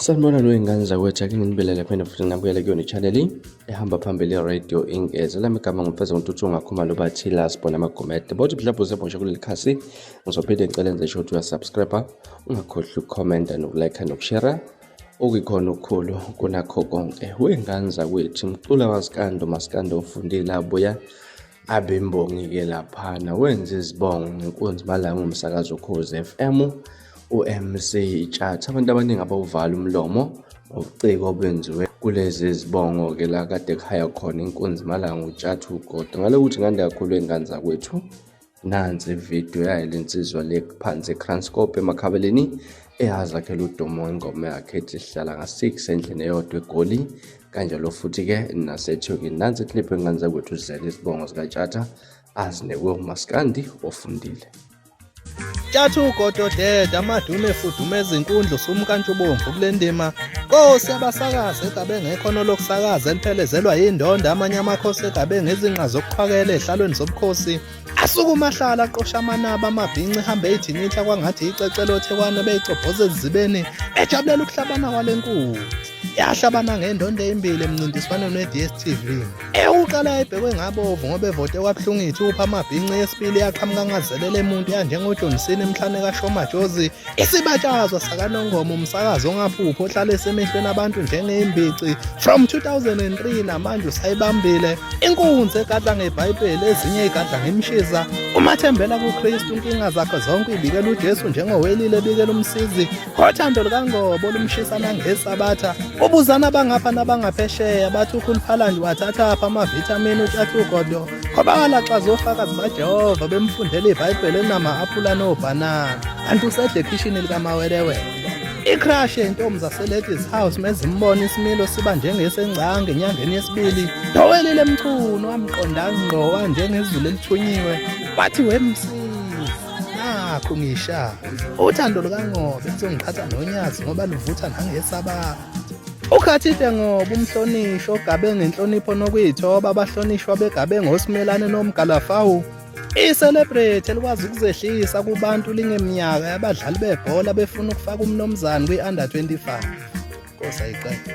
Sanibona ingane zakwethu, ake nginibelele phela futhi ngabuyela kuyona i-channel ehamba phambili ye-radio ingeza. Lami igama ngumfeza uNtuthu Ngakhumalo bathila sibona amagomede. Bothi mhlawumbe usebonsha kuleli khasi, ngizophinde ngicela enze sure ukuthi uyasubscribe, ungakhohlwa ukukhomenta nokulike nokushare. Okuyikhona okukhulu kunakho konke. Wengane zakwethu, mcula maskando ufundile abuya abimbongi-ke laphana wenza izibongo ngenkunzi malanga umsakazo Ukhozi FM. U-MC Tjatha, abantu abaningi abawuvala umlomo ngobuciko obenziwe kulezi zibongo-ke la kade kuhaya khona inkunzi malanga uTjatha ugodo. Ngale ukuthi ngande kakhulu ingane zakwethu, nansi ividiyo yayo lensizwa le phansi eCranscope emakhabeleni eyazakhela udumo ingoma yakhe ethi sihlala nga-6 endlini eyodwa eGoli, kanjalo futhi-ke naseThekwini. Nansi iclip engane zakwethu zizele isibongo sikaTjatha azinekwe umaskandi ofundile. Tjatha ugodo dede amadume efudumeza inkundla usumkantshubomvu kule ndima. Nkosi abasakazi egabe ngekhono lokusakaza eliphelezelwa yindonda, amanye amakhosi egabe ngezinqa zokuqhwakela ehlalweni zobukhosi. Asukuma ahlala aqosha amanaba amabhinci ehambe eyithinitha kwangathi icecelo othekwane beyicobhoza ezibeni ejabulela ukuhlabana kwale nkunzi. Yahlabana ngendondo eyimbili emncintiswaneni we-DStv. Eyokuqala yayibhekwe ngabovu ngoba evote kwabuhlungu ithupha amabhinci, yesibili yaqhamuka ngazelele emuntu yanjengoJohnsini emhlane kaShoma Jozi. Isibatshazwa sakaNongoma umsakazi ongaphupho ohlala esemehlweni abantu njengeyimbici from 2003 namanje usayibambile. Inkunzi egadla ngeBhayibheli, ezinye igadla ngemshiza. Umathembela kuKristu, inkinga zakhe zonke ibikela uJesu njengowelile ebikela umsizi. Ngothando lukaNgobo lumshisana ngesabatha. Ubuzana abangapha nabangaphesheya bathi ukhuluphala nje wathatha apha amavithamini uTjatha ugodo. Khobala xa zofakazi baJehova bemfundela iBhayibheli enama-aphula nobhanana. Kanti usedle ekhishini likamawelewele. Icrash yentombi zaseLadies House mezimbona isimilo siba njengesengcange enyangeni yesibili. Nowelile emchuno wamqonda ngqo njengezulu elithunyiwe. Wathi wemsisi nakho ngisha. Uthando lukaNgobe luzongiphatha nonyazi ngoba luvutha nangesabatha. Ukhathide Ngobe umhlonishwa ogabe ngenhlonipho nokuyithoba abahlonishwa begabe ngosimelane noMgalafawu. I-celebrity elikwazi ukuzehlisa kubantu lingeminyaka yabadlali bebhola befuna ukufaka umnomzane kwi-under 25. Nkosi ayiqede.